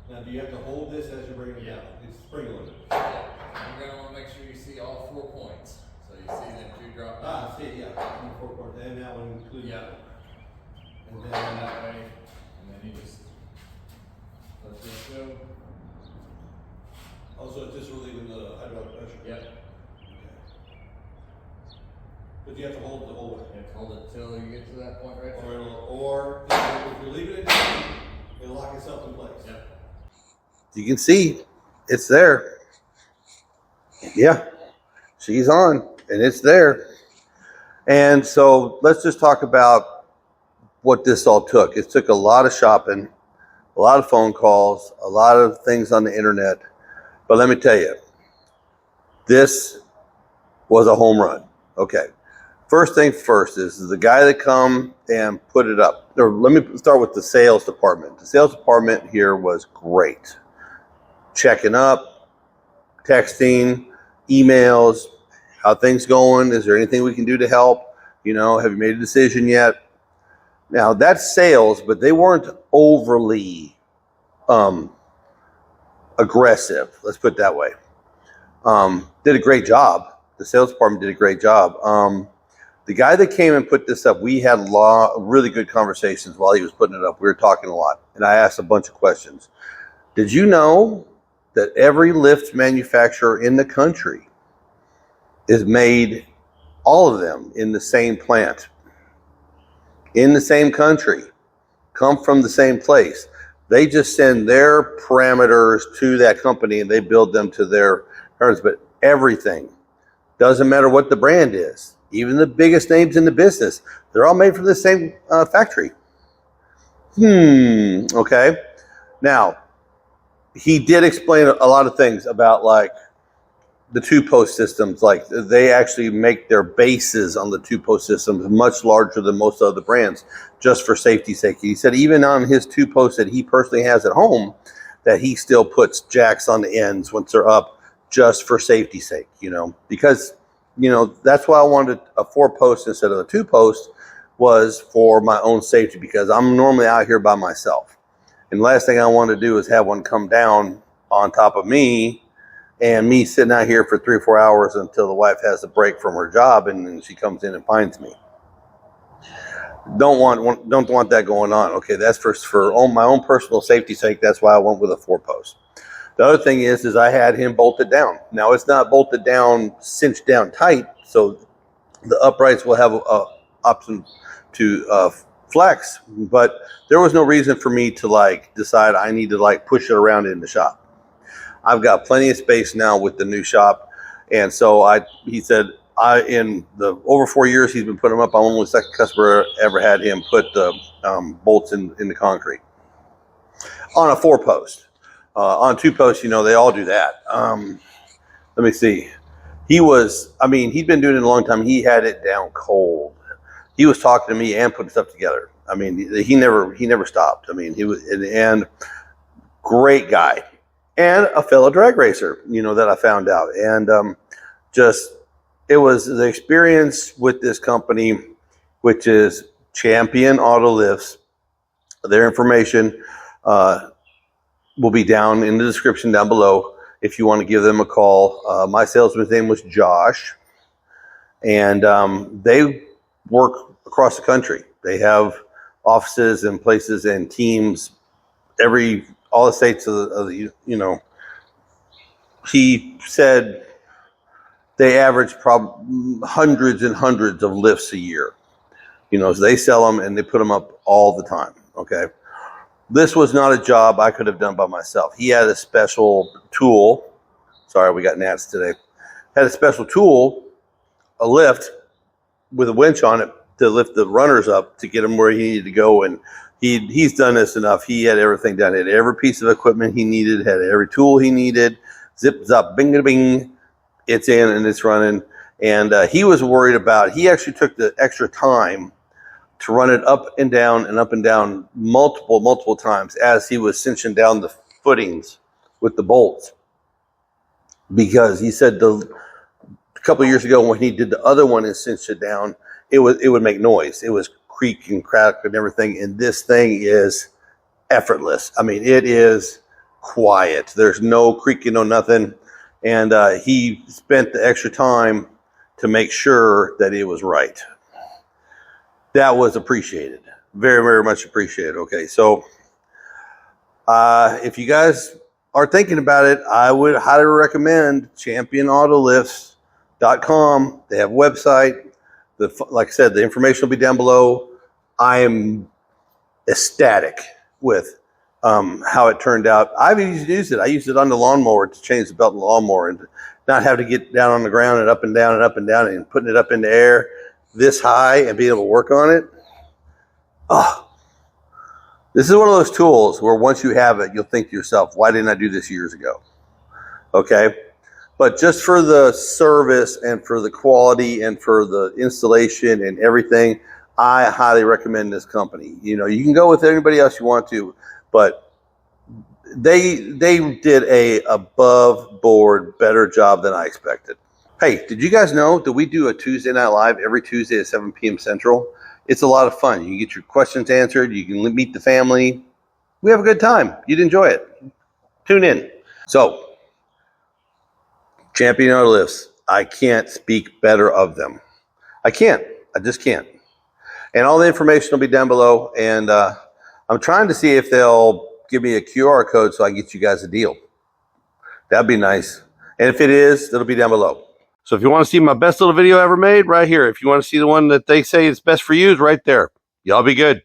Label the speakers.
Speaker 1: Now, do you have to hold this as you bring it down? It's spring loaded.
Speaker 2: You're going to want to make sure you see all 4 points. So you see them 2 drop down.
Speaker 1: Ah, I see, yeah. 4 points, and that one included.
Speaker 2: Yeah.
Speaker 1: And then
Speaker 2: That way. And then you just let this go.
Speaker 1: also it's just relieving the hydraulic pressure.
Speaker 2: Yep.
Speaker 1: Okay. But you have to hold it the whole way.
Speaker 2: You have to hold it till you get to that point right there.
Speaker 1: Or if you're leaving it down, it'll lock itself in place.
Speaker 2: Yep.
Speaker 3: You can see it's there. Yeah, she's on and it's there. And so let's just talk about what this all took. It took a lot of shopping, a lot of phone calls, a lot of things on the internet. But let me tell you, this was a home run. Okay. First thing first is the guy that come and put it up. Or let me start with the sales department. The sales department here was great. Checking up, texting, emails, how things going? Is there anything we can do to help? You know, have you made a decision yet? Now that's sales, but they weren't overly aggressive. Let's put it that way. Did a great job. The sales department did a great job. The guy that came and put this up, we had really good conversations while he was putting it up. We were talking a lot, and I asked a bunch of questions. Did you know that every lift manufacturer in the country is made, all of them, in the same plant, in the same country, come from the same place? They just send their parameters to that company and they build them to their parameters. But everything, doesn't matter what the brand is, even the biggest names in the business, they're all made from the same factory. Okay. Now, he did explain a lot of things about like the 2-post systems. Like they actually make their bases on the 2-post systems much larger than most other brands, just for safety's sake. He said even on his 2-posts that he personally has at home, that he still puts jacks on the ends once they're up, just for safety's sake, you know, because, you know, that's why I wanted a 4-post instead of a 2-post, was for my own safety, because I'm normally out here by myself. And the last thing I want to do is have one come down on top of me and me sitting out here for 3 or 4 hours until the wife has a break from her job and then she comes in and finds me. Don't want that going on. Okay, that's for my own personal safety's sake. That's why I went with a 4-post. The other thing is I had him bolted down. Now it's not bolted down, cinched down tight, so the uprights will have a option to flex, but there was no reason for me to like decide I need to like push it around in the shop. I've got plenty of space now with the new shop, and so he said in the over 4 years he's been putting them up, I'm only the second customer ever had him put the bolts in the concrete on a 4-post. On 2-posts, you know, they all do that. Let me see. He'd been doing it a long time. He had it down cold. He was talking to me and putting stuff together. I mean, he never stopped. I mean, he was, and great guy, and a fellow drag racer, you know, that I found out. And it was the experience with this company, which is Champion Autolifts. Their information will be down in the description down below if you want to give them a call. My salesman's name was Josh, and they work across the country. They have offices and places and teams all the states of the, you know. He said they average hundreds and hundreds of lifts a year. You know, so they sell them and they put them up all the time. Okay. This was not a job I could have done by myself. He had a special tool. Sorry, we got gnats today. Had a special tool, a lift with a winch on it to lift the runners up to get them where he needed to go. And he's done this enough. He had everything done. He had every piece of equipment he needed, had every tool he needed. Zip, zap, bing, bing. It's in and it's running. And he was worried about, he actually took the extra time to run it up and down multiple times as he was cinching down the footings with the bolts. Because he said a couple of years ago when he did the other one and cinched it down, it would make noise. It was creak and crack and everything. And this thing is effortless. I mean, it is quiet. There's no creaking, no nothing. And he spent the extra time to make sure that it was right. That was appreciated. Very, very much appreciated. Okay, so if you guys are thinking about it, I would highly recommend championautolifts.com. They have a website. Like I said, the information will be down below. I am ecstatic with how it turned out. I've used it. I used it on the lawnmower to change the belt in the lawnmower and not have to get down on the ground and up and down and up and down and putting it up in the air this high and being able to work on it. Oh, this is one of those tools where once you have it, you'll think to yourself, why didn't I do this years ago? Okay. But just for the service and for the quality and for the installation and everything, I highly recommend this company. You know, you can go with anybody else you want to, but they did a above board better job than I expected. Hey, did you guys know that we do a Tuesday Night Live every Tuesday at 7 p.m. Central? It's a lot of fun. You can get your questions answered. You can meet the family. We have a good time. You'd enjoy it. Tune in. So, Champion Autolifts, I can't speak better of them. I can't. I just can't. And all the information will be down below. And I'm trying to see if they'll give me a QR code so I can get you guys a deal. That'd be nice. And if it is, it'll be down below. So if you want to see my best little video ever made, right here. If you want to see the one that they say is best for you, is right there. Y'all be good.